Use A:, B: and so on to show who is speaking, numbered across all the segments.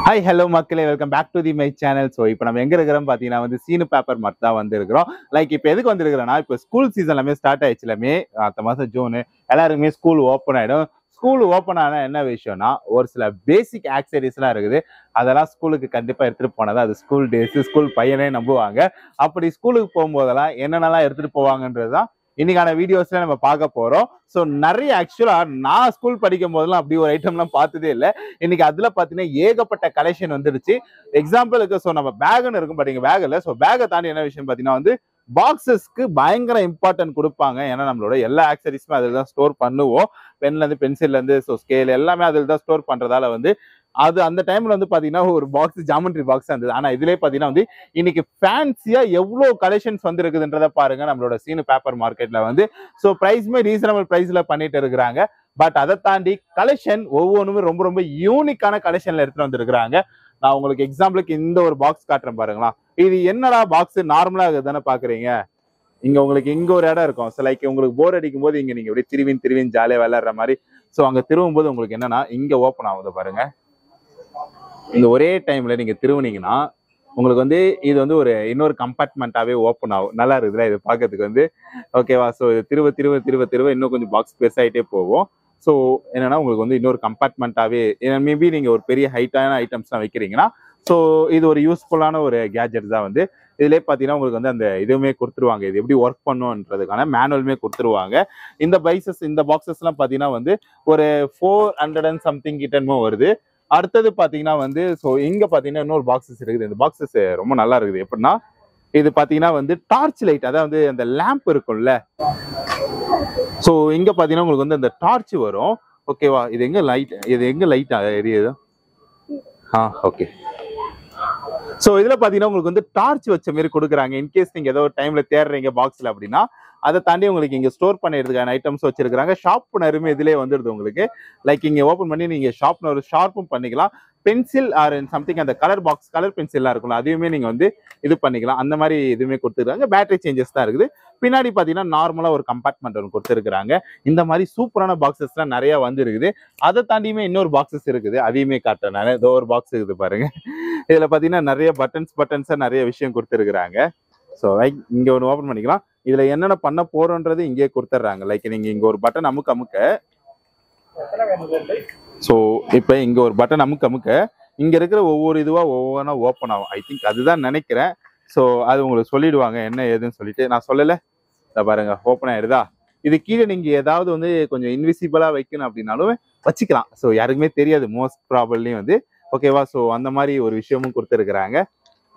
A: Hi hello மக்களே, welcome back to the my channel. So இப்போ நம்ம எங்கே இருக்கிறோம் பார்த்தீங்கன்னா சீனு பேப்பர் மட்டும் தான் வந்துருக்கிறோம். லைக் இப்போ எதுக்கு வந்துருக்கிறோன்னா, இப்போ ஸ்கூல் சீசன் எல்லாமே ஸ்டார்ட் ஆயிடுச்சு. எல்லாமே அடுத்த மாதம் ஜூனு எல்லாருக்குமே ஸ்கூல் ஓப்பன் ஆகிடும். ஸ்கூல் ஓப்பன் ஆனால் என்ன விஷயம்னா, ஒரு சில பேசிக் ஆக்சரிஸ்லாம் இருக்குது. அதெல்லாம் ஸ்கூலுக்கு கண்டிப்பாக எடுத்துகிட்டு போனதா அது ஸ்கூல் டேஸு ஸ்கூல் பையனே நம்புவாங்க. அப்படி ஸ்கூலுக்கு போகும்போதெல்லாம் என்னென்னலாம் எடுத்துகிட்டு போவாங்கன்றது தான் இன்னைக்கான வீடியோஸ்ல நம்ம பார்க்க போறோம். ஸோ நிறைய ஆக்சுவலா நான் ஸ்கூல் படிக்கும் போதெல்லாம் அப்படி ஒரு ஐட்டம்லாம் பார்த்ததே இல்லை. இன்னைக்கு அதுல பாத்தீங்கன்னா ஏகப்பட்ட கலெக்ஷன் வந்துருச்சு. எக்ஸாம்பிளுக்கு ஸோ நம்ம பேக்னு இருக்கும், பட் எங்க பேக் இல்லை. ஸோ பேக்கை தாண்டி என்ன விஷயம் பாத்தீங்கன்னா பாக்ஸஸ்க்கு பயங்கர இம்பார்ட்டன்ட் கொடுப்பாங்க. ஏன்னா நம்மளோட எல்லா ஆக்சரிஸுமே அதில் தான் ஸ்டோர் பண்ணுவோம். பென்ல இருந்து பென்சில்ல இருந்து ஸோ ஸ்கேல் எல்லாமே அதில் தான் ஸ்டோர் பண்றதால அது அந்த டைம்ல பாத்தீங்கன்னா ஒரு பாக்ஸ் ஜாமெட்ரி பாக்ஸ் இருந்தது. ஆனா இதுலயே பாத்தீங்கன்னா இன்னைக்கு ஃபேன்சியா எவ்வளவு கலெக்ஷன்ஸ் இருக்குதுன்றத பாருங்க நம்மளோட சீனு பேப்பர் மார்க்கெட்ல ஸோ பிரைஸ்மே ரீசனபிள் பிரைஸ்ல பண்ணிட்டு இருக்கிறாங்க. பட் அதை தாண்டி கலெக்ஷன் ஒவ்வொன்றுமே ரொம்ப ரொம்ப யூனிக்கான கலெக்ஷன்ல எடுத்துட்டு வந்திருக்கிறாங்க. நான் உங்களுக்கு எக்ஸாம்பிளுக்கு இந்த ஒரு பாக்ஸ் காட்டுறேன் பாருங்களா. இது என்னடா பாக்ஸ் நார்மலா தானே பாக்குறீங்க. இங்க உங்களுக்கு இங்க ஒரு இடம் இருக்கும். ஸோ லைக் உங்களுக்கு போர் அடிக்கும் போது இங்க நீங்க அப்படியே திருவின் ஜாலியா விளையாடுற மாதிரி. ஸோ அங்க திருவும் போது உங்களுக்கு என்னன்னா இங்க ஓப்பன் ஆகுது பாருங்க. இந்த ஒரே டைம்ல நீங்க திருவுனீங்கன்னா உங்களுக்கு இது ஒரு இன்னொரு கம்பார்ட்மெண்ட்டாவே ஓப்பன் ஆகும். நல்லா இருக்குதுல இது பார்க்கறதுக்கு ஓகேவா. ஸோ இது திருவ இன்னும் கொஞ்சம் பாக்ஸ் பெருசாயிட்டே போகும். ஸோ என்னன்னா உங்களுக்கு இன்னொரு கம்பார்ட்மெண்ட்டாவே மேபி நீங்க ஒரு பெரிய ஹைட்டான ஐட்டம்ஸ்லாம் வைக்கிறீங்கன்னா ஸோ இது ஒரு யூஸ்ஃபுல்லான ஒரு கேஜெட் தான். இதுலேயே பார்த்தீங்கன்னா உங்களுக்கு அந்த இதுவுமே கொடுத்துருவாங்க. இது எப்படி ஒர்க் பண்ணுன்றதுக்கான மேனுவலுமே கொடுத்துருவாங்க. இந்த பாக்ஸஸ்லாம் பார்த்தீங்கன்னா ஒரு 400 and something கிட்டமோ வருது. அடுத்தது பாத்தீங்கன்னா ஸோ இங்க பாத்தீங்கன்னா இன்னொரு பாக்ஸஸ் இருக்குது. இந்த பாக்ஸஸ் ரொம்ப நல்லா இருக்குது. எப்படின்னா இது பாத்தீங்கன்னா டார்ச் லைட், அதாவது அந்த லேம்ப் இருக்கும்ல. ஸோ இங்க பாத்தீங்கன்னா உங்களுக்கு அந்த டார்ச் வரும். ஓகேவா. இது எங்க லைட் எரியுது. ஓகே. ஸோ இதுல பாத்தீங்கன்னா உங்களுக்கு டார்ச் வச்ச மாதிரி கொடுக்குறாங்க. இன்கேஸ் நீங்க ஏதோ டைம்ல தேடுறீங்க பாக்ஸ்ல அப்படின்னா அதை தாண்டி உங்களுக்கு இங்க ஸ்டோர் பண்ணிடுறதுக்கான ஐட்டம்ஸ் வச்சிருக்காங்க. ஷார்ப்னருமே இதுலயே வந்துடுது உங்களுக்கு. லைக் இங்க ஓப்பன் பண்ணி நீங்க ஷார்ப்பும் பண்ணிக்கலாம். பென்சில் ஆர் சம்திங் அந்த கலர் பென்சில்லாம் இருக்கும்ல, அதையுமே நீங்க இது பண்ணிக்கலாம். அந்த மாதிரி இதுவுமே கொடுத்துருக்காங்க. பேட்டரி சேஞ்சஸ் தான் இருக்குது. பின்னாடி பாத்தீங்கன்னா நார்மலா ஒரு கம்பார்ட்மெண்ட் ஒன்று கொடுத்துருக்காங்க. இந்த மாதிரி சூப்பரான பாக்ஸஸ் எல்லாம் நிறைய வந்துருக்குது. அதை தாண்டியுமே இன்னொரு பாக்ஸஸ் இருக்குது. அதையுமே காட்டுறேன் நான். ஏதோ ஒரு பாக்ஸ் இருக்குது பாருங்க. இதுல பாத்தீங்கன்னா நிறைய பட்டன்ஸா நிறைய விஷயம் கொடுத்துருக்காங்க. ஸோ லைக் இங்க ஒன்று ஓப்பன் பண்ணிக்கலாம். இதுல என்னென்ன பண்ண போறோன்றது இங்கே கொடுத்துட்றாங்க. லைக் நீங்க இங்க ஒரு பட்டன் அமுக்க ஸோ இப்போ இங்க ஒரு பட்டன் அமுக்க இங்க இருக்கிற ஒவ்வொரு இதுவா ஒவ்வொன்றா ஓப்பன் ஆகும். ஐ திங்க் அதுதான் நினைக்கிறேன். ஸோ அது உங்களுக்கு சொல்லிடுவாங்க என்ன ஏதுன்னு சொல்லிட்டு. நான் சொல்லலை, இதை பாருங்க ஓப்பன் ஆயிடுதா. இது கீழே நீங்க ஏதாவது கொஞ்சம் இன்விசிபிளா வைக்கணும் அப்படின்னாலும் வச்சுக்கலாம். ஸோ யாருக்குமே தெரியாது மோஸ்ட் ப்ராபப்லி ஓகேவா. ஸோ அந்த மாதிரி ஒரு விஷயமும் கொடுத்துருக்குறாங்க.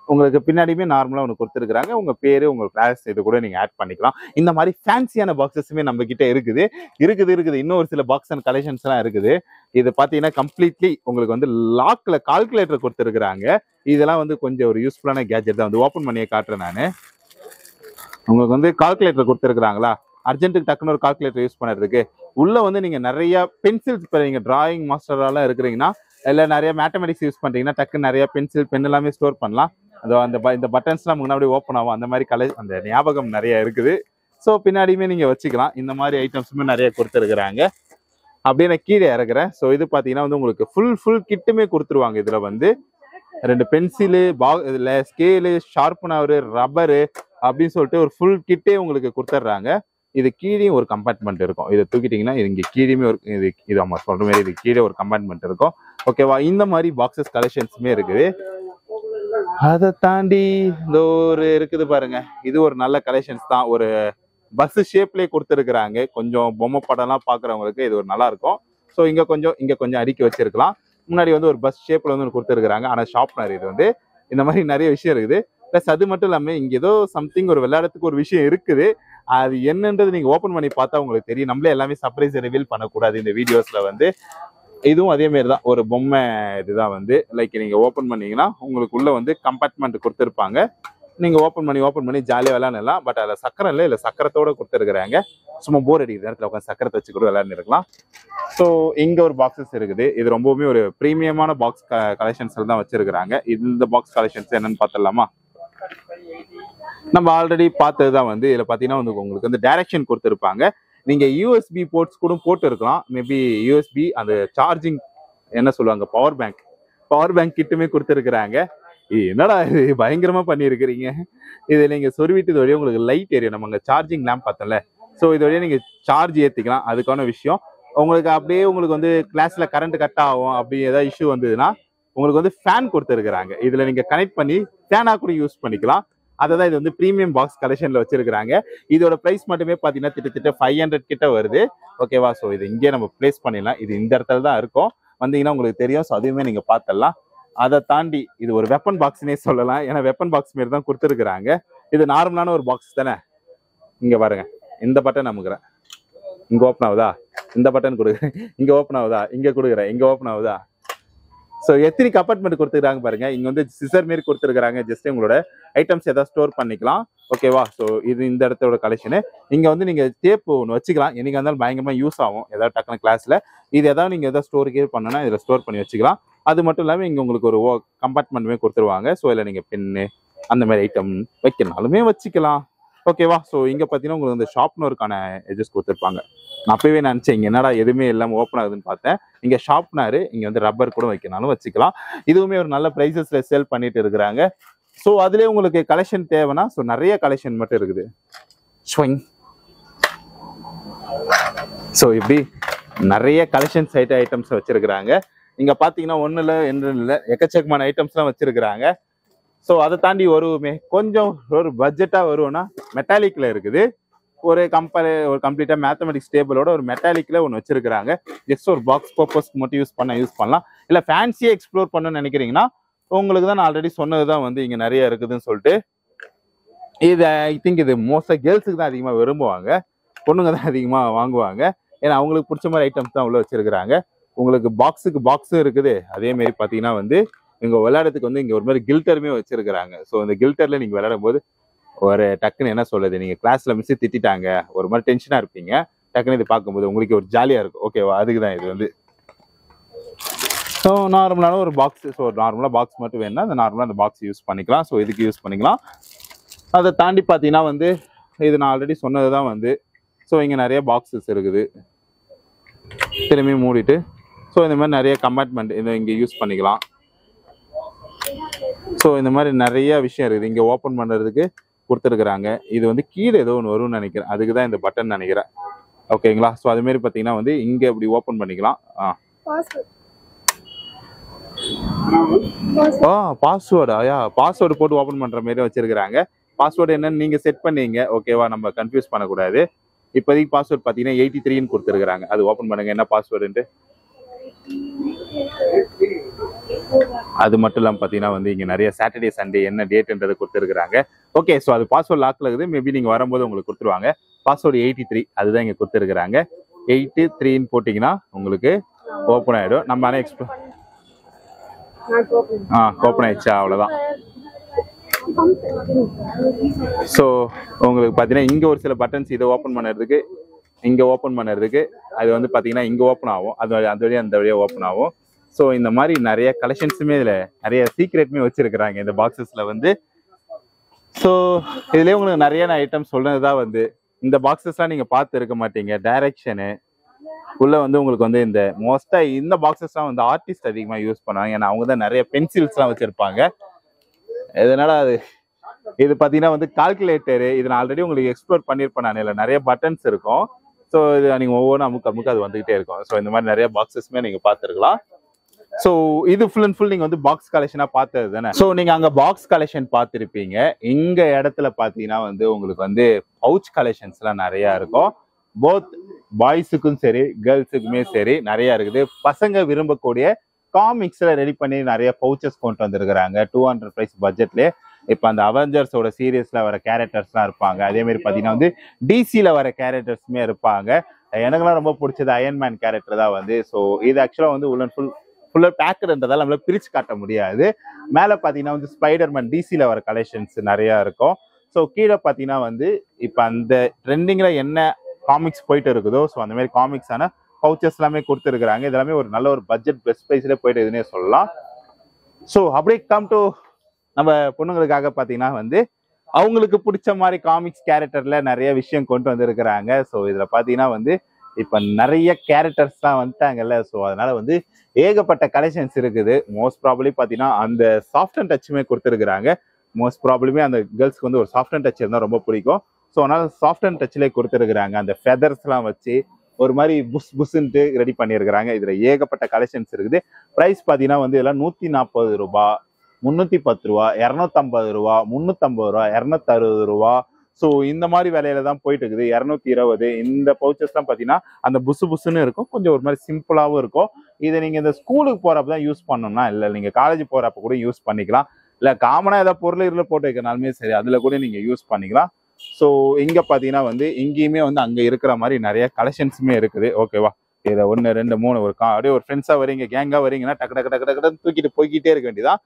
A: உங்களுக்கு பின்னாடியுமே நார்மலா ஒன்று கொடுத்துருக்காங்க. உங்க பேரு உங்க கிளாஸ் இது கூட நீங்க ஆட் பண்ணிக்கலாம். இந்த மாதிரி ஃபேன்சியான பாக்ஸஸுமே நம்ம கிட்ட இருக்குது. இன்னும் ஒரு சில பாக்ஸ் அண்ட் கலெக்ஷன்ஸ் எல்லாம் இருக்குது. இது பாத்தீங்கன்னா கம்ப்ளீட்லி உங்களுக்கு லாக்ல கால்குலேட்டர் கொடுத்துருக்காங்க. இதெல்லாம் கொஞ்சம் ஒரு யூஸ்ஃபுல்லான கேஜெட் தான். ஓப்பன் பண்ணியே காட்டுறேன் நான். உங்களுக்கு கால்குலேட்டர் கொடுத்துருக்காங்களா, அர்ஜென்ட்டுக்கு டக்குன்னு ஒரு கால்குலேட்டர் யூஸ் பண்ணுறதுக்கு. உள்ள நீங்க நிறைய பென்சில்ஸ், இப்போ நீங்க டிராயிங் மாஸ்டராலாம் இருக்கிறீங்கன்னா இல்லை நிறைய மேத்தமெட்டிக்ஸ் யூஸ் பண்றீங்கன்னா டக்குன்னு நிறைய பென்சில் பென் எல்லாமே ஸ்டோர் பண்ணலாம். இந்த பட்டன்ஸ்லாம் முன்னாடி ஓப்பன் ஆகும். அந்த மாதிரி அந்த ஞாபகம் நிறைய இருக்குது. ஸோ பின்னாடியுமே நீங்க வச்சுக்கலாம். இந்த மாதிரி ஐட்டம்ஸுமே நிறைய கொடுத்துருக்குறாங்க. அப்படியே நான் கீழே இறக்குறேன். ஸோ இது பார்த்தீங்கன்னா உங்களுக்கு ஃபுல் கிட்டுமே கொடுத்துருவாங்க. இதுல 2 பென்சிலு, இதுல ஸ்கேலு, ஷார்ப்னரு, ரப்பரு அப்படின்னு சொல்லிட்டு ஒரு ஃபுல் கிட்டே உங்களுக்கு கொடுத்துட்றாங்க. இது கீழே ஒரு கம்பார்ட்மெண்ட் இருக்கும். இதை தூக்கிட்டீங்கன்னா இது இங்கே கீழேயுமே ஒரு இது நம்ம சொல்ற மாதிரி இது கீழே ஒரு கம்பார்ட்மெண்ட் இருக்கும். ஓகேவா. இந்த மாதிரி பாக்ஸஸ் கலெக்ஷன்ஸுமே இருக்குது. அதை தாண்டி இந்த ஒரு இருக்குது பாருங்க. இது ஒரு நல்ல கலெக்ஷன்ஸ் தான். ஒரு பஸ் ஷேப்லேயே கொடுத்துருக்குறாங்க. கொஞ்சம் பொம்மை படம்லாம் பார்க்குறவங்களுக்கு இது ஒரு நல்லா இருக்கும். ஸோ இங்க கொஞ்சம் அடுக்கி வச்சிருக்கலாம். முன்னாடி ஒரு பஸ் ஷேப்ல ஒன்று கொடுத்துருக்குறாங்க. ஆனால் ஷார்ப்னர் இது இந்த மாதிரி நிறைய விஷயம் இருக்குது. ப்ளஸ் அது மட்டும் இல்லாமல் இங்கே ஏதோ சம்திங் ஒரு விளையாடத்துக்கு ஒரு விஷயம் இருக்குது. அது என்னன்றது நீங்க ஓப்பன் பண்ணி பார்த்தா உங்களுக்கு தெரியும். நம்மளே எல்லாமே சர்ப்ரைஸ் ரிவீல் பண்ணக்கூடாது இந்த வீடியோஸ்ல. இதுவும் அதே மாதிரி தான் ஒரு பொம்மை இதுதான். லைக் நீங்க ஓப்பன் பண்ணீங்கன்னா உங்களுக்கு உள்ள கம்பார்ட்மெண்ட் கொடுத்துருப்பாங்க. நீங்க ஓப்பன் பண்ணி ஜாலியாக விளையாடலாம். பட் அதில் சக்கரம் இல்லை சக்கரத்தோட கொடுத்துருக்குறாங்க. சும்மா போர் அடிக்கிற நேரத்தில் உட்காந்து சக்கரத்தை வச்சு கூட விளையாண்டு இருக்கலாம். ஸோ இங்க ஒரு பாக்ஸஸ் இருக்குது. இது ரொம்பவுமே ஒரு ப்ரீமியமான பாக்ஸ் கலெக்ஷன்ஸ்ல தான் வச்சிருக்கிறாங்க. இந்த பாக்ஸ் கலெக்ஷன்ஸ் என்னன்னு பார்த்துடலாமா. நம்ம ஆல்ரெடி பார்த்ததுதான். இதுல பாத்தீங்கன்னா உங்களுக்கு டைரக்ஷன் கொடுத்துருப்பாங்க. நீங்க யூஎஸ்பி போர்ட்ஸ் கூட போட்டு இருக்கலாம். மேபி யூஎஸ்பி அந்த சார்ஜிங் என்ன சொல்லுவாங்க, பவர் பேங்க் பவர் பேங்க் கிட்டுமே கொடுத்துருக்குறாங்க. என்னடா இது பயங்கரமா பண்ணியிருக்கிறீங்க. இது நீங்க சொருவிட்டு இது வழியா உங்களுக்கு லைட் எரியும். நம்ம அங்க சார்ஜிங் லேம்ப் பார்த்தோம்ல, ஸோ இது வழியா நீங்க சார்ஜ் ஏற்றிக்கலாம். அதுக்கான விஷயம் உங்களுக்கு அப்படியே உங்களுக்கு வந்து கிளாஸ்ல கரண்ட் கட் ஆகும் அப்படி ஏதாவது இஷ்யூ வந்ததுன்னா உங்களுக்கு வந்து ஃபேன் கொடுத்துருக்குறாங்க. இதுல நீங்க கனெக்ட் பண்ணி ஃபேனா கூட யூஸ் பண்ணிக்கலாம். அதான் இது வந்து ப்ரீமியம் பாக்ஸ் கலெக்ஷன்ல வச்சிருக்காங்க. இதோட பிரைஸ் மட்டுமே பாத்தீங்கன்னா கிட்டத்தட்ட 500 கிட்ட வருது. ஓகேவா? ஸோ இது இங்கே நம்ம பிளேஸ் பண்ணிடலாம். இது இந்த இடத்துல தான் இருக்கும். வந்தீங்கன்னா உங்களுக்கு தெரியும். ஸோ அதுவுமே நீங்க பார்த்துடலாம். அதை தாண்டி இது ஒரு வெப்பன் பாக்ஸ்னே சொல்லலாம். ஏன்னா வெப்பன் பாக்ஸ் மாரி தான் கொடுத்துருக்குறாங்க. இது நார்மலான ஒரு பாக்ஸ் தானே. இங்க பாருங்க, இந்த பட்டன் அமுக்குறேன், இங்க ஓப்பன் ஆகுதா? இந்த பட்டன் கொடுக்குறேன், இங்க ஓப்பன் ஆகுதா? இங்க கொடுக்குறேன், இங்க ஓப்பன் ஆகுதா? ஸோ எத்தனை கம்பார்ட்மெண்ட் கொடுத்துருக்காங்க பாருங்க. இங்க வந்து சிசர் மாரி கொடுத்துருக்காங்க. ஜஸ்ட் உங்களோட ஐட்டம்ஸ் ஏதாவது ஸ்டோர் பண்ணிக்கலாம். ஓகேவா? ஸோ இது இந்த இடத்தோட கலெக்ஷனு. இங்க வந்து நீங்க டேப் ஒன்று வச்சுக்கலாம். என்னைக்கு இருந்தாலும் பயங்கரமா யூஸ் ஆகும் ஏதாவது டக்குனு கிளாஸ்ல. இது ஏதாவது நீங்க ஏதாவது ஸ்டோருக்கே பண்ணனா இதுல ஸ்டோர் பண்ணி வச்சுக்கலாம். அது மட்டும் இல்லாமல் இங்க உங்களுக்கு ஒரு கம்பார்ட்மெண்ட்டுமே கொடுத்துருவாங்க. ஸோ இதில் நீங்க பென்னு அந்த மாதிரி ஐட்டம் வைக்கனாலுமே வச்சுக்கலாம். ஓகேவா? ஸோ இங்க பாத்தீங்கன்னா உங்களுக்கு இந்த ஷார்ப்னருக்கான எட்ஜஸ் கொடுத்துருப்பாங்க. நான் அப்பவே நினைச்சேன் இங்க என்னடா எதுவுமே இல்லாம ஓப்பன் ஆகுதுன்னு பார்த்தேன். இங்க ஷார்ப்னர், இங்க வந்து ரப்பர் கூட வைக்கனாலும் வச்சுக்கலாம். இதுவுமே ஒரு நல்ல பிரைசஸ்ல சேல் பண்ணிட்டு இருக்கிறாங்க. ஸோ அதுலேயே உங்களுக்கு கலெக்ஷன் தேவைன்னா ஸோ நிறைய கலெக்ஷன் மட்டும் இருக்குது. ஸோ இப்படி நிறைய கலெக்ஷன் சைட் ஐட்டம்ஸ் வச்சிருக்கிறாங்க. இங்க பாத்தீங்கன்னா ஒண்ணு இல்லை என்று இல்லை, எக்கச்சக்கமான ஐட்டம்ஸ்லாம் வச்சிருக்கிறாங்க. ஸோ அதை தாண்டி வருவோமே கொஞ்சம் ஒரு பட்ஜெட்டா வருவோம்னா மெட்டாலிக்ல இருக்குது. ஒரு கம்ப்ளீட்டா மேத்தமெட்டிக்ஸ் டேபிளோட ஒரு மெட்டாலிக்ல ஒன்று வச்சிருக்கிறாங்க. ஜஸ்ட் ஒரு பாக்ஸ் பர்பஸ்க்கு மட்டும் யூஸ் பண்ணலாம். இல்ல ஃபேன்சியா எக்ஸ்ப்ளோர் பண்ணணும்னு நினைக்கிறீங்கன்னா உங்களுக்கு தான் நான் ஆல்ரெடி சொன்னதுதான் வந்து இங்க நிறைய இருக்குதுன்னு சொல்லிட்டு. இது ஐ திங்க் இது மோஸ்டா கேர்ள்ஸுக்கு தான் அதிகமா விரும்புவாங்க, பொண்ணுங்க தான் அதிகமா வாங்குவாங்க. ஏன்னா அவங்களுக்கு பிடிச்ச மாதிரி ஐட்டம்ஸ் தான் உள்ள வச்சிருக்கிறாங்க. உங்களுக்கு பாக்ஸுக்கு பாக்ஸும் இருக்குது. அதே மாதிரி பாத்தீங்கன்னா வந்து இங்க விளையாடுறதுக்கு வந்து இங்க ஒரு மாதிரி கில்டருமே வச்சிருக்கிறாங்க. ஸோ இந்த கில்டர்ல நீங்க விளையாடும் போது ஒரு டக்குன்னு என்ன சொல்றது, நீங்க கிளாஸ்ல மிஸ் திட்டாங்க ஒரு மாதிரி டென்ஷனா இருப்பீங்க, டக்குன்னு இது பார்க்கும்போது உங்களுக்கு ஒரு ஜாலியா இருக்கும். ஓகேவா? அதுக்கு தான் இது வந்து. ஸோ நார்மலான ஒரு பாக்ஸ். ஸோ நார்மலாக பாக்ஸ் மட்டும் வேணும்னா அந்த நார்மலாக அந்த பாக்ஸ் யூஸ் பண்ணிக்கலாம். ஸோ இதுக்கு யூஸ் பண்ணிக்கலாம். அதை தாண்டி பார்த்தீங்கன்னா வந்து இது நான் ஆல்ரெடி சொன்னது தான் வந்து. ஸோ இங்கே நிறைய பாக்ஸஸ் இருக்குது. திரும்பி மூடிட்டு ஸோ இந்த மாதிரி நிறைய கம்பார்ட்மெண்ட் இதை இங்கே யூஸ் பண்ணிக்கலாம். ஸோ இந்த மாதிரி நிறைய விஷயம் இருக்குது இங்கே ஓப்பன் பண்ணுறதுக்கு கொடுத்துருக்குறாங்க. இது வந்து கீழே ஏதோ ஒன்று வரும்னு நினைக்கிறேன், அதுக்கு தான் இந்த பட்டன் நினைக்கிறேன். ஓகேங்களா? ஸோ அதுமாரி பார்த்தீங்கன்னா வந்து இங்கே இப்படி ஓப்பன் பண்ணிக்கலாம். பாஸ்வேர்டு பாஸ்வேர்டு போட்டு ஓப்பன் பண்ணுற மாதிரி வச்சிருக்கிறாங்க. பாஸ்வேர்டு என்னன்னு நீங்கள் செட் பண்ணீங்க. ஓகேவா? நம்ம கன்ஃபியூஸ் பண்ணக்கூடாது. இப்போதைக்கு பாஸ்வேர்டு பார்த்தீங்கன்னா 83ன்னு கொடுத்துருக்குறாங்க. அது ஓப்பன் பண்ணுங்க என்ன பாஸ்வேர்டுன்ட்டு. அது மட்டும் இல்லாமல் பார்த்தீங்கன்னா வந்து இங்கே நிறைய சாட்டர்டே சண்டே என்ன டேட்ன்றது கொடுத்துருக்குறாங்க. ஓகே, ஸோ அது பாஸ்வேர்ட் லாக்ல இருக்குது. மேபி நீங்கள் வரும்போது உங்களுக்கு கொடுத்துருவாங்க. பாஸ்வேர்டு 83 அதுதான் இங்கே கொடுத்துருக்குறாங்க. 83ன்னு போட்டிங்கன்னா உங்களுக்கு ஓப்பன் ஆகிடும். நம்ம ஆனால் ஓப்பன் ஆயிடுச்சா? அவ்வளோதான். ஸோ உங்களுக்கு பார்த்தீங்கன்னா இங்கே ஒரு சில பட்டன்ஸ் இதை ஓப்பன் பண்ணுறதுக்கு, இங்கே ஓப்பன் பண்ணுறதுக்கு அது வந்து பார்த்தீங்கன்னா இங்கே ஓப்பன் ஆகும். அது அந்த வழியாக அந்த வழியாக ஓப்பன் ஆகும். ஸோ இந்த மாதிரி நிறைய கலெக்ஷன்ஸுமே இதில் நிறைய சீக்ரெட்டுமே வச்சிருக்கிறாங்க இந்த பாக்ஸஸில் வந்து. ஸோ இதுலேயே உங்களுக்கு நிறைய ஐட்டம் சொன்னது தான் வந்து. இந்த பாக்ஸஸ்லாம் நீங்கள் பார்த்து இருக்க மாட்டீங்க. டைரக்ஷனு உள்ள வந்து உங்களுக்கு வந்து இந்த மோஸ்ட்டாக இந்த பாக்ஸஸ்லாம் வந்து ஆர்டிஸ்ட் அதிகமாக யூஸ் பண்ணுவாங்க. ஏன்னா அவங்க தான் நிறைய பென்சில்ஸ்லாம் வச்சுருப்பாங்க. இதனால அது இது பார்த்தீங்கன்னா வந்து கால்குலேட்டரு. இது நான் ஆல்ரெடி உங்களுக்கு எக்ஸ்ப்ளோர் பண்ணியிருப்பேன். நான் இதில் நிறைய பட்டன்ஸ் இருக்கும். ஸோ இது நீங்கள் ஒவ்வொன்றும் அமுக்கு அது வந்துகிட்டே இருக்கும். ஸோ இந்த மாதிரி நிறைய பாக்ஸஸ்மே நீங்கள் பார்த்துருக்கலாம். ஸோ இது ஃபுல் அண்ட் ஃபுல் நீங்கள் வந்து பாக்ஸ் கலெக்ஷனாக பார்த்தது தானே. ஸோ நீங்கள் அங்கே பாக்ஸ் கலெக்ஷன் பார்த்துருப்பீங்க. இங்கே இடத்துல பார்த்தீங்கன்னா வந்து உங்களுக்கு வந்து பவுச் கலெக்ஷன்ஸ்லாம் நிறையா இருக்கும். போத் பாய்ஸுக்கும் சரி கேர்ள்ஸுக்குமே சரி நிறையா இருக்குது. பசங்க விரும்பக்கூடிய காமிக்ஸில் ரெடி பண்ணி நிறைய பவுச்சஸ் கொண்டு வந்திருக்கிறாங்க 200 ப்ரைஸ் பட்ஜெட்லேயே. இப்போ அந்த அவெஞ்சர்ஸோட சீரியஸில் வர கேரக்டர்ஸ்லாம் இருப்பாங்க. அதேமாதிரி பார்த்தீங்கன்னா வந்து டிசியில் வர கேரக்டர்ஸுமே இருப்பாங்க. எனக்குலாம் ரொம்ப பிடிச்சது அயன்மேன் கேரக்டர் தான் வந்து. ஸோ இது ஆக்சுவலாக வந்து ஃபுல்லாக பேக்குன்றதால நம்மளால பிரித்து காட்ட முடியாது. மேலே பார்த்தீங்கன்னா வந்து ஸ்பைடர்மேன் டிசியில் வர கலெக்ஷன்ஸ் நிறையா இருக்கும். ஸோ கீழே பார்த்தீங்கன்னா வந்து இப்போ அந்த ட்ரெண்டிங்கில் என்ன காமிக்ஸ் போயிட்டு இருக்குதோ ஸோ அந்த மாதிரி காமிக்ஸான பவுச்சஸ் எல்லாமே கொடுத்துருக்குறாங்க. இதெல்லாமே ஒரு நல்ல ஒரு பட்ஜெட் பெஸ்ட் ப்ரைஸ்லேயே போயிட்டு எதுனே சொல்லலாம். ஸோ அப்படியே கம் டு நம்ம பொண்ணுங்களுக்காக பார்த்தீங்கன்னா வந்து அவங்களுக்கு பிடிச்ச மாதிரி காமிக்ஸ் கேரக்டர்ல நிறைய விஷயம் கொண்டு வந்திருக்கிறாங்க. ஸோ இதில் பார்த்தீங்கன்னா வந்து இப்போ நிறைய கேரக்டர்ஸ்லாம் வந்துட்டாங்கல்ல. ஸோ அதனால வந்து ஏகப்பட்ட கலெக்ஷன்ஸ் இருக்குது. மோஸ்ட் ப்ராபப்ளி பார்த்தீங்கன்னா அந்த சாஃப்ட் அண்ட் டச்சுமே கொடுத்துருக்குறாங்க. மோஸ்ட் ப்ராபப்ளிமே அந்த கேர்ள்ஸ்க்கு வந்து ஒரு சாஃப்ட் அண்ட் டச் இருந்தால் ரொம்ப பிடிக்கும். ஸோ அதனால சாஃப்ட் அண்ட் டச்லேயே கொடுத்துருக்குறாங்க. அந்த ஃபெதர்ஸ்லாம் வச்சு ஒரு மாதிரி புஷ் புஷ்ன்ட்டு ரெடி பண்ணியிருக்கிறாங்க. இதில் ஏகப்பட்ட கலெக்ஷன்ஸ் இருக்குது. ப்ரைஸ் பார்த்தீங்கன்னா வந்து இதெல்லாம் 140 ரூபா, 310 ரூபா, 250 ரூபா, 350 ரூபா, 260 ரூபா. ஸோ இந்த மாதிரி விலையில தான் போயிட்டு இருக்குது. 220. இந்த பவுச்சஸ்லாம் பார்த்தீங்கன்னா அந்த புசு புசுன்னு இருக்கும், கொஞ்சம் ஒரு மாதிரி சிம்பிளாகவும் இருக்கும். இதை நீங்கள் இந்த ஸ்கூலுக்கு போகிறப்ப தான் யூஸ் பண்ணணும்னா இல்லை, நீங்கள் காலேஜ் போகிறப்ப கூட யூஸ் பண்ணிக்கலாம். இல்லை காமனாக ஏதாவது பொருள் இதில் போட்டு வைக்கிறனாலுமே சரி, அதில் கூட நீங்கள் யூஸ் பண்ணிக்கலாம். ஸோ இங்கே பார்த்தீங்கன்னா வந்து இங்கேயுமே வந்து அங்கே இருக்கிற மாதிரி நிறைய கலெக்ஷன்ஸுமே இருக்குது. ஓகேவா, இதில் 1 2 3 ஒரு அப்படியே ஒரு ஃப்ரெண்ட்ஸாக வரீங்க, கேங்காக வரீங்கன்னா டக்கு டக்கு டக்கு டக்கு தூக்கிட்டு போய்கிட்டே இருக்க வேண்டியதான்.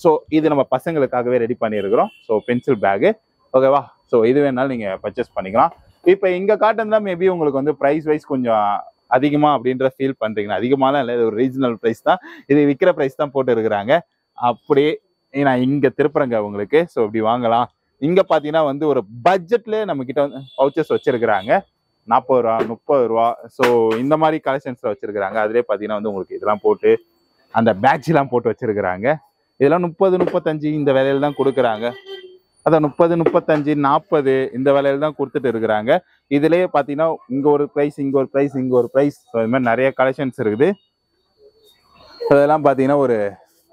A: ஸோ இது நம்ம பசங்களுக்காகவே ரெடி பண்ணியிருக்கிறோம். So pencil bag. ஓகேவா, ஸோ இது வேணாலும் நீங்கள் பர்ச்சேஸ் பண்ணிக்கலாம். இப்போ இங்கே காட்டன் தான் மேபி உங்களுக்கு வந்து ப்ரைஸ் வைஸ் கொஞ்சம் அதிகமாக அப்படின்ற ஃபீல் பண்ணுறீங்கன்னா, அதிகமாலாம் இல்லை, இது ஒரு ரீசனல் ப்ரைஸ் தான். இது விற்கிற ப்ரைஸ் தான் போட்டு இருக்கிறாங்க. அப்படியே நான் இங்கே திருப்புறேங்க உங்களுக்கு. ஸோ இப்படி வாங்கலாம். இங்கே பார்த்தீங்கன்னா வந்து ஒரு பட்ஜெட்லேயே நம்மக்கிட்ட வந்து பவுச்சஸ் வச்சுருக்கிறாங்க. 40 ரூபா, 30 ரூபா. ஸோ இந்த மாதிரி கலெக்ஷன்ஸில் வச்சுருக்கிறாங்க. அதிலே பார்த்தீங்கன்னா வந்து உங்களுக்கு இதெல்லாம் போட்டு அந்த பேட்ச்லாம் போட்டு வச்சுருக்கிறாங்க. இதெல்லாம் 30 35 இந்த விலையில தான் கொடுக்குறாங்க. அதான் 30 35 40 இந்த விலையில தான் கொடுத்துட்டு இருக்கிறாங்க. இதுலேயே பார்த்தீங்கன்னா இங்கே ஒரு ப்ரைஸ், இங்கே ஒரு ப்ரைஸ், இங்கே ஒரு ப்ரைஸ். ஸோ இது மாதிரி நிறைய கலெக்ஷன்ஸ் இருக்குது. இதெல்லாம் பார்த்தீங்கன்னா ஒரு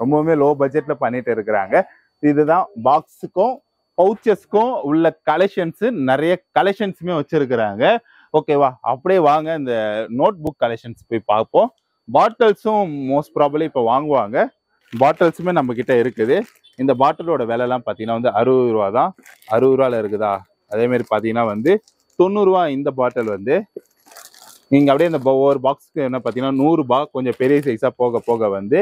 A: ரொம்பவுமே லோ பட்ஜெட்டில் பண்ணிட்டு இருக்கிறாங்க. இதுதான் பாக்ஸுக்கும் பவுச்சஸ்க்கும் உள்ள கலெக்ஷன்ஸு. நிறைய கலெக்ஷன்ஸுமே வச்சுருக்கிறாங்க. ஓகேவா, அப்படியே வாங்க இந்த நோட் புக் கலெக்ஷன்ஸ் போய் பார்ப்போம். பாட்டில்ஸும் மோஸ்ட் ப்ராபப்ளி இப்போ வாங்குவாங்க. பாட்டில்ஸுமே நம்மக்கிட்ட இருக்குது. இந்த பாட்டிலோட விலைலாம் பார்த்தீங்கன்னா வந்து 60 ரூபா தான். 60 ரூபாவில் இருக்குதா. அதேமாரி பார்த்தீங்கன்னா வந்து 90 ரூபா இந்த பாட்டில் வந்து. நீங்கள் அப்படியே இந்த ஒவ்வொரு பாக்ஸுக்கு என்ன பார்த்தீங்கன்னா 100 ரூபா, கொஞ்சம் பெரிய சைஸாக போக போக வந்து.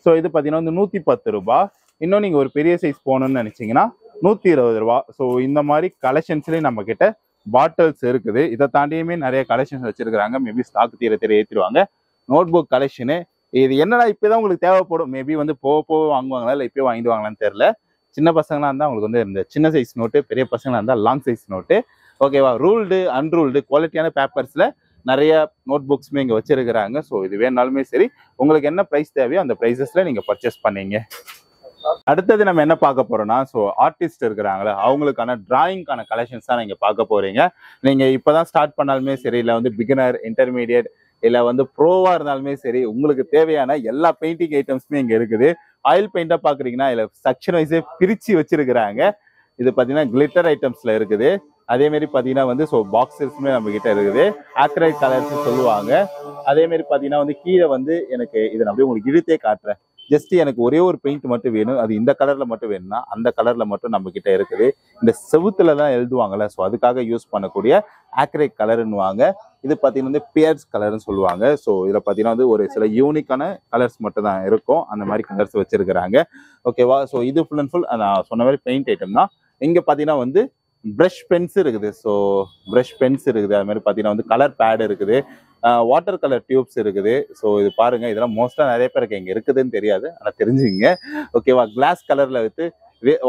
A: ஸோ இது பார்த்தீங்கன்னா வந்து 110 ரூபா. இன்னும் நீங்கள் ஒரு பெரிய சைஸ் போகணுன்னு நினச்சிங்கன்னா 120 ரூபா. ஸோ இந்த மாதிரி கலெக்ஷன்ஸ்லேயும் நம்மக்கிட்ட பாட்டில்ஸ் இருக்குது. இதை தாண்டியுமே நிறைய கலெக்ஷன்ஸ் வச்சுருக்கிறாங்க. மேபி ஸ்டாக் தீர ஏற்றிடுவாங்க. நோட் புக் கலெக்ஷனு இது என்னடா இப்போதான் உங்களுக்கு தேவைப்படும், மேபி வந்து போக வாங்குவாங்களா இல்லை இப்போயே வாங்கிட்டு வாங்கலான்னு தெரில. சின்ன பசங்களாக இருந்தால் உங்களுக்கு வந்து இந்த சின்ன சைஸ் நோட்டு, பெரிய பசங்களாக இருந்தால் லாங் சைஸ் நோட்டு. ஓகேவா, ரூல்டு அன்ரூல்டு குவாலிட்டியான பேப்பர்ஸில் நிறைய நோட் புக்ஸுமே இங்கே வச்சுருக்கிறாங்க. ஸோ இது வேணாலுமே சரி, உங்களுக்கு என்ன ப்ரைஸ் தேவையோ அந்த ப்ரைஸஸில் நீங்கள் பர்ச்சேஸ் பண்ணீங்க. அடுத்தது நம்ம என்ன பார்க்க போறோம்னா, ஸோ ஆர்டிஸ்ட் இருக்கிறாங்களே அவங்களுக்கான டிராயிங்கான கலெக்ஷன்ஸ் தான் நீங்கள் பார்க்க போறீங்க. நீங்கள் இப்போ தான் ஸ்டார்ட் பண்ணாலுமே சரி, இல்லை வந்து பிகினர், இன்டர்மீடியட், இல்லை வந்து ப்ரோவாக இருந்தாலுமே சரி, உங்களுக்கு தேவையான எல்லா பெயிண்டிங் ஐட்டம்ஸுமே இங்கே இருக்குது. ஆயில் பெயிண்டாக பார்க்குறீங்கன்னா இதில் செக்ஷன் வைஸே பிரித்து வச்சிருக்கிறாங்க. இது பார்த்தீங்கன்னா கிளிட்டர் ஐட்டம்ஸில் இருக்குது. அதேமாரி பார்த்தீங்கன்னா வந்து ஸோ பாக்ஸஸ்மே நம்மக்கிட்ட இருக்குது. ஆக்ரைட் கலர்ஸ் சொல்லுவாங்க. அதேமாரி பார்த்தீங்கன்னா வந்து கீழே வந்து எனக்கு இதை நான் அப்படியே உங்களுக்கு இழுத்தே காட்டுறேன். ஜஸ்ட் எனக்கு ஒரே ஒரு பெயிண்ட் மட்டும் வேணும், அது இந்த கலர்ல மட்டும் வேணும்னா அந்த கலர்ல மட்டும் நம்ம கிட்ட இருக்குது. இந்த செவுத்துல தான் எழுதுவாங்கல்ல, ஸோ அதுக்காக யூஸ் பண்ணக்கூடிய ஆக்ரைட் கலர்னுவாங்க. இது பார்த்தீங்கன்னா வந்து பியர்ஸ் கலர்னு சொல்லுவாங்க. ஸோ இதில் பார்த்தீங்கன்னா வந்து ஒரு சில யூனிக்கான கலர்ஸ் மட்டும் தான் இருக்கும். அந்த மாதிரி கலர்ஸ் வச்சிருக்கிறாங்க. ஓகேவா, ஸோ இது ஃபுல் அண்ட் ஃபுல் நான் சொன்ன மாதிரி பெயிண்ட் ஐட்டம் தான். இங்கே பார்த்தீங்கன்னா வந்து ப்ரஷ் பென்ஸ் இருக்குது. ஸோ ப்ரஷ் பென்ஸ் இருக்குது. அது மாதிரி பார்த்தீங்கன்னா வந்து கலர் பேட் இருக்குது. வாட்டர் கலர் டியூப்ஸ் இருக்குது. ஸோ இது பாருங்க, இதெல்லாம் மோஸ்ட்டாக நிறைய பேருக்கு இங்கே இருக்குதுன்னு தெரியாது, ஆனால் தெரிஞ்சுங்க. ஓகேவா, கிளாஸ் கலரில் வித்து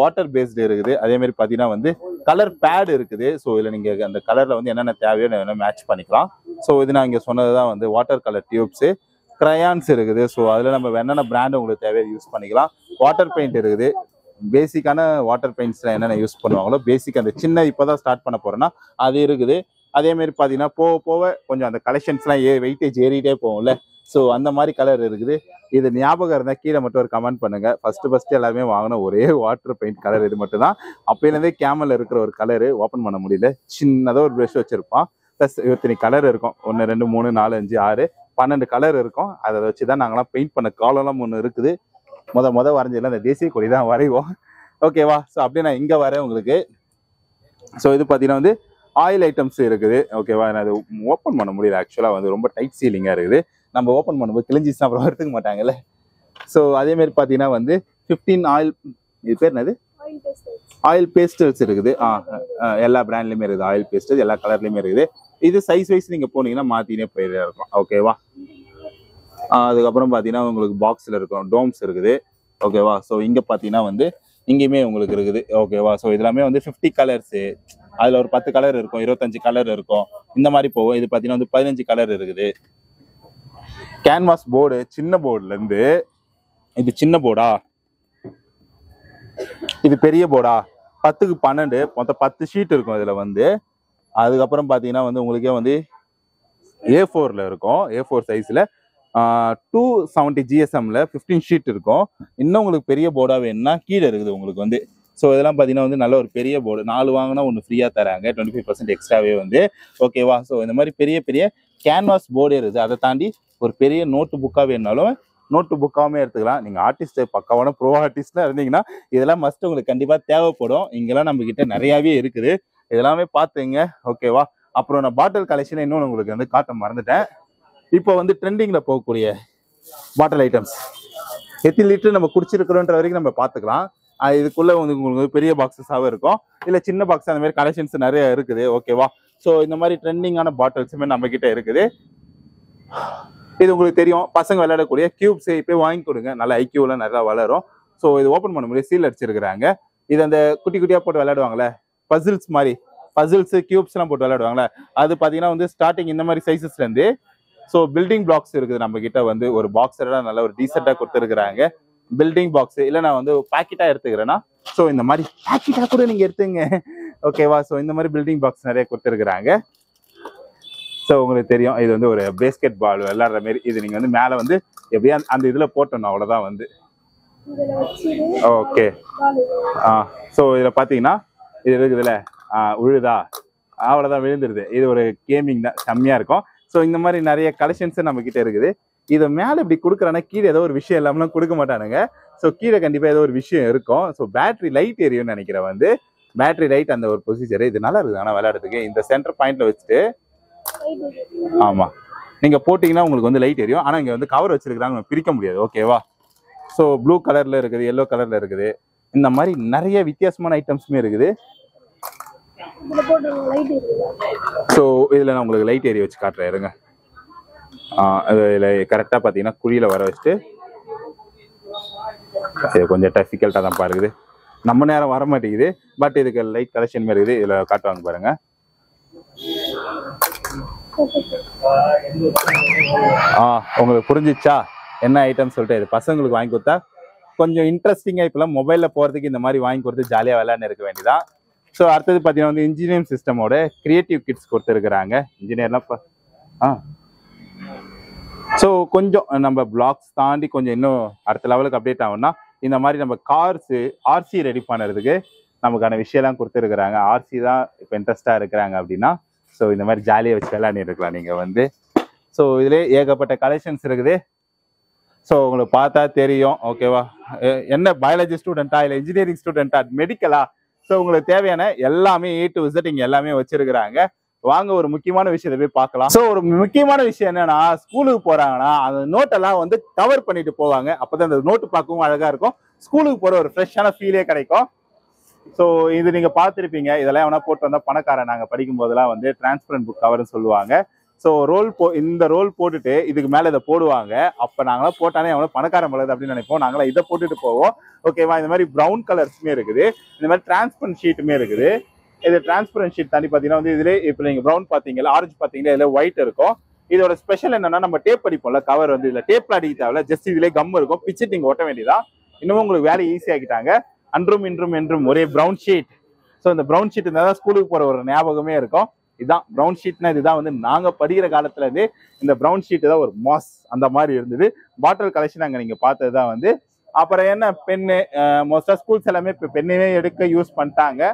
A: வாட்டர் பேஸ்டு இருக்குது. அதேமாதிரி பார்த்தீங்கன்னா வந்து கலர் பேட் இருக்குது. ஸோ இதில் நீங்கள் அந்த கலரில் வந்து என்னென்ன தேவையோ என்ன மேட்ச் பண்ணிக்கலாம். ஸோ இது நான் இங்கே சொன்னது தான் வந்து வாட்டர் கலர் டியூப்ஸு. க்ரையான்ஸ் இருக்குது. ஸோ அதில் நம்ம என்னென்ன பிராண்ட் உங்களுக்கு தேவையோ யூஸ் பண்ணிக்கலாம். வாட்டர் பெயிண்ட் இருக்குது. பேசிக்கான வாட்டர் பெயிண்ட்ஸில் என்னென்ன யூஸ் பண்ணுவாங்களோ பேசிக் அந்த சின்ன இப்போ தான் ஸ்டார்ட் பண்ண போகிறேன்னா அது இருக்குது. அதேமாரி பார்த்தீங்கன்னா போக போக கொஞ்சம் அந்த கலெக்ஷன்ஸ்லாம் வெயிட்டேஜ் ஏறிட்டே போகும்ல, ஸோ அந்த மாதிரி கலர் இருக்குது. இது ஞாபகம் இருந்தால் கீழே மட்டும் ஒரு கமெண்ட் பண்ணுங்கள். ஃபஸ்ட்டு எல்லாருமே வாங்கின ஒரே வாட்டர் பெயிண்ட் கலர் இது மட்டும் தான். அப்போலேருந்தே கேமலில் இருக்கிற ஒரு கலரு ஓப்பன் பண்ண முடியல. சின்னதாக ஒரு ப்ரஷ் வச்சுருப்பான். ப்ளஸ் 23 கலர் இருக்கும். 1 2 3 4 5 6 12 கலர் இருக்கும். அதை வச்சு தான் நாங்களாம் பெயிண்ட் பண்ண காலம்லாம் ஒன்று இருக்குது. முத வரைஞ்சதில்ல அந்த தேசிய கொடி தான் வரைவோம். ஓகேவா, ஸோ அப்படியே நான் இங்கே வரேன் உங்களுக்கு. ஸோ இது பார்த்தீங்கன்னா வந்து ஆயில் ஐட்டம்ஸ் இருக்குது. ஓகேவா, நான் அது ஓப்பன் பண்ண முடியல. ஆக்சுவலாக வந்து ரொம்ப டைட் சீலிங்காக இருக்குது. நம்ம ஓப்பன் பண்ணும்போது கிழிஞ்சிச்சுன்னா அப்புறம் எடுத்துக்க மாட்டாங்கல்ல. ஸோ அதேமாரி பார்த்தீங்கன்னா வந்து 15 ஆயில், இது பேர் என்னது, ஆயில் பேஸ்டல்ஸ் இருக்குது. எல்லா பிராண்ட்லையுமே இருக்குது. ஆயில் பேஸ்டல் எல்லா கலர்லையுமே இருக்குது. இது சைஸ் வைஸ் நீங்கள் போனீங்கன்னா மாற்றினே போயிட்டே இருக்கும். ஓகேவா, அதுக்கப்புறம் பார்த்தீங்கன்னா உங்களுக்கு பாக்ஸில் இருக்கும் டோம்ஸ் இருக்குது. ஓகேவா, ஸோ இங்கே பார்த்தீங்கன்னா வந்து இங்கேயுமே உங்களுக்கு இருக்குது. ஓகேவா, ஸோ இதெல்லாமே வந்து 50 கலர்ஸு அதுல ஒரு 10 கலர் இருக்கும், 25 கலர் இருக்கும், இந்த மாதிரி போகும். இது பாத்தீங்கன்னா வந்து 15 கலர் இருக்குது. கேன்வாஸ் போர்டு சின்ன போர்டுல இருந்து, இது சின்ன போர்டா, இது பெரிய போர்டா, 10க்கு 12 மொத்தம் 10 ஷீட் இருக்கும் இதுல வந்து. அதுக்கப்புறம் பாத்தீங்கன்னா வந்து உங்களுக்கே வந்து A4ல இருக்கும், A4 சைஸ்ல 270 GSMல 15 ஷீட் இருக்கும். இன்னும் உங்களுக்கு பெரிய போர்டா வேணும்னா கீழே இருக்குது உங்களுக்கு வந்து. ஸோ இதெல்லாம் பார்த்தீங்கன்னா வந்து நல்ல ஒரு பெரிய போர்டு, 4 வாங்கினா 1 ஃப்ரீயாக தராங்க, 25% எக்ஸ்ட்ராவே வந்து. ஓகேவா? ஸோ இந்த மாதிரி பெரிய பெரிய கேன்வாஸ் போர்டே இருக்குது. அதை தாண்டி ஒரு பெரிய நோட்டு புக்காக வேணுனாலும் நோட்டு புக்காகவே எடுத்துக்கலாம். நீங்கள் ஆர்டிஸ்ட் பக்காவான ப்ரோ ஆர்டிஸ்ட்லாம் இருந்தீங்கன்னா இதெல்லாம் மஸ்ட் உங்களுக்கு கண்டிப்பாக தேவைப்படும். இங்கெல்லாம் நம்ம கிட்ட நிறையாவே இருக்குது, இதெல்லாமே பார்த்துங்க. ஓகேவா? அப்புறம் நான் பாட்டில் கலெக்ஷன் இன்னொன்று உங்களுக்கு வந்து காட்ட மறந்துட்டேன். இப்போ வந்து ட்ரெண்டிங்ல போகக்கூடிய பாட்டில் ஐட்டம்ஸ் எத்தனை லிட்டர் நம்ம குடிச்சிருக்கிறோன்ற வரைக்கும் நம்ம பார்த்துக்கலாம். இதுக்குள்ள வந்து உங்களுக்கு பெரிய பாக்ஸஸாகவே இருக்கும், இல்லை சின்ன பாக்ஸ், அந்த மாதிரி கலெக்ஷன்ஸ் நிறைய இருக்குது. ஓகேவா? ஸோ இந்த மாதிரி ட்ரெண்டிங்கான பாட்டில்ஸுமே நம்ம கிட்ட இருக்குது. இது உங்களுக்கு தெரியும், பசங்க விளையாடக்கூடிய கியூப்ஸ் இப்போ வாங்கி கொடுங்க, நல்ல ஐக்கியூலாம் நல்லா வளரும். ஸோ இது ஓப்பன் பண்ண முடியும், சீல் அடிச்சிருக்கிறாங்க. இது அந்த குட்டி குட்டியாக போட்டு விளையாடுவாங்களே, பசில்ஸ் மாதிரி, பசில்ஸ் கியூப்ஸ்லாம் போட்டு விளையாடுவாங்களே, அது பார்த்தீங்கன்னா வந்து ஸ்டார்டிங் இந்த மாதிரி சைஸஸ்லேருந்து. ஸோ பில்டிங் பிளாக்ஸ் இருக்குது நம்ம கிட்ட வந்து, ஒரு பாக்ஸரோட நல்ல ஒரு டீசெண்டாக கொடுத்துருக்குறாங்க. பில்டிங் பாக்ஸ் இல்லை நான் வந்து பேக்கெட்டா எடுத்துக்கிறேன்னா, ஸோ இந்த மாதிரி பேக்கெட்டா கூட நீங்க எடுத்துங்க. ஓகேவா? ஸோ இந்த மாதிரி பில்டிங் பாக்ஸ் நிறைய கொடுத்துருக்குறாங்க. ஸோ உங்களுக்கு தெரியும், இது வந்து ஒரு பேஸ்கெட் பால் விளையாடுற மாதிரி. இது நீங்க வந்து மேலே வந்து எப்படியா அந்த இதுல போட்டணும், அவ்வளோதான் வந்து. ஓகே. ஸோ இதில் பார்த்தீங்கன்னா இது இருக்குதுல்ல, விழுதா, அவ்வளோதான், விழுந்துருது. இது ஒரு கேமிங் தான், செம்மையா இருக்கும். ஸோ இந்த மாதிரி நிறைய கலெக்ஷன்ஸ் நம்ம கிட்ட இருக்குது. இதை மேலே இப்படி கொடுக்குறானா கீழே ஏதோ ஒரு விஷயம் இல்லாமலாம் கொடுக்க மாட்டானுங்க. ஸோ கீழே கண்டிப்பாக ஏதோ ஒரு விஷயம் இருக்கும். ஸோ பேட்டரி லைட் எரியும்னு நினைக்கிறேன் வந்து, பேட்டரி லைட் அந்த ஒரு ப்ரொசீஜர். இது நல்லா இருக்குது ஆனால் விளையாடுறதுக்கு. இந்த சென்டர் பாயிண்ட்ல வச்சுட்டு, ஆமா, நீங்க போட்டீங்கன்னா உங்களுக்கு வந்து லைட் எரியும். ஆனால் இங்கே வந்து கவர் வச்சிருக்கிறாங்க, பிரிக்க முடியாது. ஓகேவா? ஸோ ப்ளூ கலர்ல இருக்குது, எல்லோ கலர்ல இருக்குது, இந்த மாதிரி நிறைய வித்தியாசமான ஐட்டம்ஸுமே இருக்குது. ஸோ இதில் நான் உங்களுக்கு லைட் ஏரியா வச்சு காட்டுறேன், இருங்க. இதில் கரெக்டாக பார்த்தீங்கன்னா குழியில் வர வச்சுட்டு, இது கொஞ்சம் டிஃபிகல்ட்டாக தான் பாருக்குது, நம்ம நேரம் வர மாட்டேங்குது. பட் இதுக்கு லைட் கலெக்ஷன் மாதிரி இருக்குது, இதில் காட்டுவாங்க பாருங்க. உங்களுக்கு புரிஞ்சிச்சா என்ன ஐட்டம் சொல்லிட்டு? இது பசங்களுக்கு வாங்கி கொடுத்தா கொஞ்சம் இன்ட்ரெஸ்டிங்காக, இப்போலாம் மொபைலில் போகிறதுக்கு இந்த மாதிரி வாங்கி கொடுத்து ஜாலியாக விளையாண்டு இருக்க வேண்டியதான். ஸோ அடுத்தது பார்த்தீங்கன்னா வந்து இன்ஜினியரிங் சிஸ்டமோட கிரியேட்டிவ் கிட்ஸ் கொடுத்துருக்குறாங்க. இன்ஜினியர்லாம் ஸோ கொஞ்சம் நம்ம பிளாக்ஸ் தாண்டி கொஞ்சம் இன்னும் அடுத்த லெவலுக்கு அப்டேட் ஆகும்னா, இந்த மாதிரி நம்ம கார்ஸு ஆர்சி ரெடி பண்ணுறதுக்கு நமக்கான விஷயம்லாம் கொடுத்துருக்குறாங்க. ஆர்சி தான் இப்போ இன்ட்ரெஸ்டாக இருக்கிறாங்க அப்படின்னா, ஸோ இந்த மாதிரி ஜாலியாக வச்சு விளையாடி இருக்கலாம் நீங்கள் வந்து. ஸோ இதிலே ஏகப்பட்ட கலெக்ஷன்ஸ் இருக்குது. ஸோ உங்களுக்கு பார்த்தா தெரியும். ஓகேவா? என்ன பயாலஜி ஸ்டூடெண்ட்டா இல்லை இன்ஜினியரிங் ஸ்டூடெண்ட்டா மெடிக்கலா, ஸோ உங்களுக்கு தேவையான எல்லாமே A to Z இங்கே எல்லாமே வச்சிருக்கிறாங்க. வாங்க ஒரு முக்கியமான விஷயத்தை போய் பார்க்கலாம். ஸோ ஒரு முக்கியமான விஷயம் என்னன்னா, ஸ்கூலுக்கு போறாங்கன்னா அந்த நோட்டெல்லாம் வந்து கவர் பண்ணிட்டு போவாங்க. அப்பதான் அந்த நோட்டு பார்க்கவும் அழகா இருக்கும், ஸ்கூலுக்கு போற ஒரு ஃப்ரெஷ்ஷான ஃபீலே கிடைக்கும். ஸோ இது நீங்க பார்த்துருப்பீங்க, இதெல்லாம் எவனா போட்டு வந்தா பணக்காரன். நாங்கள் படிக்கும் போதெல்லாம் வந்து டிரான்ஸ்பரண்ட் புக் கவர்னு சொல்லுவாங்க. ஸோ இந்த ரோல் போட்டுட்டு இதுக்கு மேலே இதை போடுவாங்க. அப்போ நாங்களாம் போட்டானே எவ்வளோ பணக்காரன் பழகுது அப்படின்னு நினைப்போம். நாங்களாம் இதை போட்டுட்டு போவோம். ஓகேவா? இந்த மாதிரி ப்ரௌன் கலர்ஸுமே இருக்குது, இந்த மாதிரி டிரான்ஸ்பரண்ட் ஷீட்டுமே இருக்குது. இது டிரான்ஸ்பரண்ட் ஷீட் தாண்டி பார்த்தீங்கன்னா வந்து இதுல இப்போ நீங்கள் ப்ரௌன் பார்த்தீங்களா, ஆரஞ்சு பார்த்தீங்கன்னா இதில் ஒயிட் இருக்கும். இதோட ஸ்பெஷல் என்னன்னா, நம்ம டேப் அடிப்போம்ல, கவர் வந்து இதில் டேப்ல அடிக்க தேவையில்ல, ஜஸ்ட் இதுல கம் இருக்கும், பிச்சுட்டு நீங்கள் ஒட்ட வேண்டியதான். இன்னமும் உங்களுக்கு வேலை ஈஸி ஆக்கிட்டாங்க. அன்றும் இன்றும் என்றும் ஒரே ப்ரௌன் ஷீட். ஸோ இந்த ப்ரௌன் ஷீட் இருந்தால் தான் ஸ்கூலுக்கு போகிற ஒரு ஞாபகமே இருக்கும். இதுதான் ப்ரௌன் ஷீட்னா, இதுதான் வந்து நாங்கள் படிக்கிற காலத்துல இருந்து இந்த ப்ரௌன் ஷீட் தான் ஒரு மாஸ் அந்த மாதிரி இருந்தது. பாட்டில் கலெக்ஷன் அங்கே நீங்கள் பார்த்தது தான் வந்து. அப்புறம் என்ன, பென்னு, மோஸ்டா ஸ்கூல்ஸ் எல்லாமே இப்போ பெண்ணுமே எடுக்க யூஸ் பண்ணிட்டாங்க.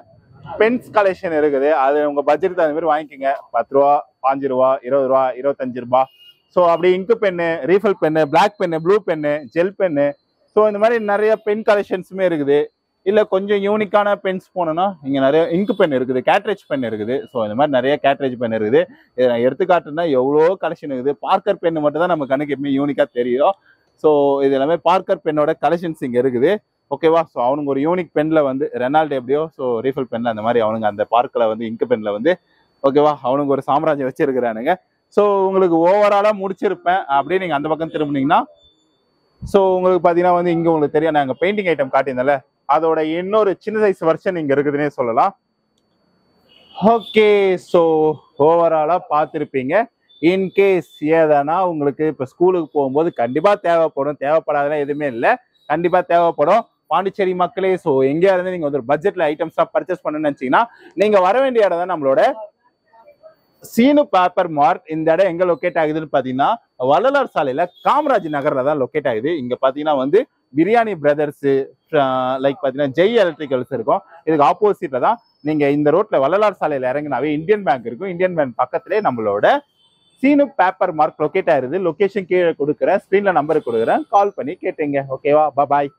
A: பென்ஸ் கலெக்ஷன் இருக்குது, அது உங்க பட்ஜெட் அந்த மாதிரி வாங்கிக்கோங்க. 10 ரூபா, 5 ரூபா, 20 ரூபா, 25 ரூபா. ஸோ அப்படி இங்கு pen, refill pen, black pen, blue pen, gel pen, so இந்த மாதிரி நிறைய பென் கலெக்ஷன்ஸுமே இருக்குது. இல்லை கொஞ்சம் யூனிக்கான பென்ஸ் போனோம்னா இங்கே நிறைய இங்கு பென் இருக்குது, கேட்ரேஜ் பென் இருக்குது. ஸோ இந்த மாதிரி நிறைய கேட்ரேஜ் பென் இருக்குது. இதை நான் எடுத்துக்காட்டுனா எவ்வளோ கலெக்ஷன் இருக்குது. பார்க்கர் பென்னு மட்டும் தான் நம்ம கணக்கு எப்பவுமே யூனிக்காக தெரியும். ஸோ இது எல்லாமே பார்க்கர் பென்னோட கலெக்ஷன்ஸ் இங்கே இருக்குது. ஓகேவா? ஸோ அவனுங்க ஒரு யூனிக் பென்ல வந்து ரெனால்டு எப்படியோ, ஸோ ரீஃபில் பென்ல அந்த மாதிரி அவனுங்க அந்த பார்க்கில் வந்து இங்கு பென்ல வந்து, ஓகேவா, அவனுங்க ஒரு சாம்ராஜ்யம் வச்சிருக்கிறானுங்க. ஸோ உங்களுக்கு ஓவராலாக முடிச்சிருப்பேன். அப்படியே நீங்கள் அந்த பக்கம் திரும்பினீங்கன்னா, ஸோ உங்களுக்கு பார்த்தீங்கன்னா வந்து இங்கே உங்களுக்கு தெரியும், நாங்கள் பெயிண்டிங் ஐட்டம் காட்டியிருந்தேன்ல, அதோட இன்னொரு சின்ன சைஸ் வெர்ஷன் இங்கே இருக்குதுன்னே சொல்லலாம். ஓகே, ஸோ ஓவராலாக பார்த்துருப்பீங்க. இன்கேஸ் ஏதானா உங்களுக்கு இப்போ ஸ்கூலுக்கு போகும்போது கண்டிப்பாக தேவைப்படும், தேவைப்படாதெல்லாம் எதுவுமே இல்லை, கண்டிப்பாக தேவைப்படும். பாண்டிச்சேரி மக்களே, ஸோ எங்கேயா இருந்து நீங்கள் வந்து ஒரு பட்ஜெட்டில் ஐட்டம்ஸ்லாம் பர்ச்சேஸ் பண்ணணும்னு நினச்சிங்கன்னா நீங்கள் வர வேண்டிய இடம் தான் நம்மளோட சீனு பேப்பர் மார்ட். இந்த இடம் எங்க லொக்கேட் ஆகுதுன்னு பாத்தீங்கன்னா வள்ளலார் சாலையில காமராஜ் நகர்ல தான் லொக்கேட் ஆகுது. இங்க பாத்தீங்கன்னா வந்து பிரியாணி பிரதர்ஸ், லைக் பாத்தீங்கன்னா ஜெய் எலக்ட்ரிக்கல்ஸ் இருக்கும். இதுக்கு ஆப்போசிட்ல தான் நீங்க இந்த ரோட்ல வள்ளலார் சாலையில இறங்கினாவே இந்தியன் பேங்க் இருக்கும். இந்தியன் பேங்க் பக்கத்திலே நம்மளோட சீனு பேப்பர் மார்க் லொக்கேட் ஆயிருது. லொகேஷன் கீழே கொடுக்குறேன், ஸ்கிரீன்ல நம்பர் கொடுக்குறேன், கால் பண்ணி கேட்டுங்க. ஓகேவா? பாய்.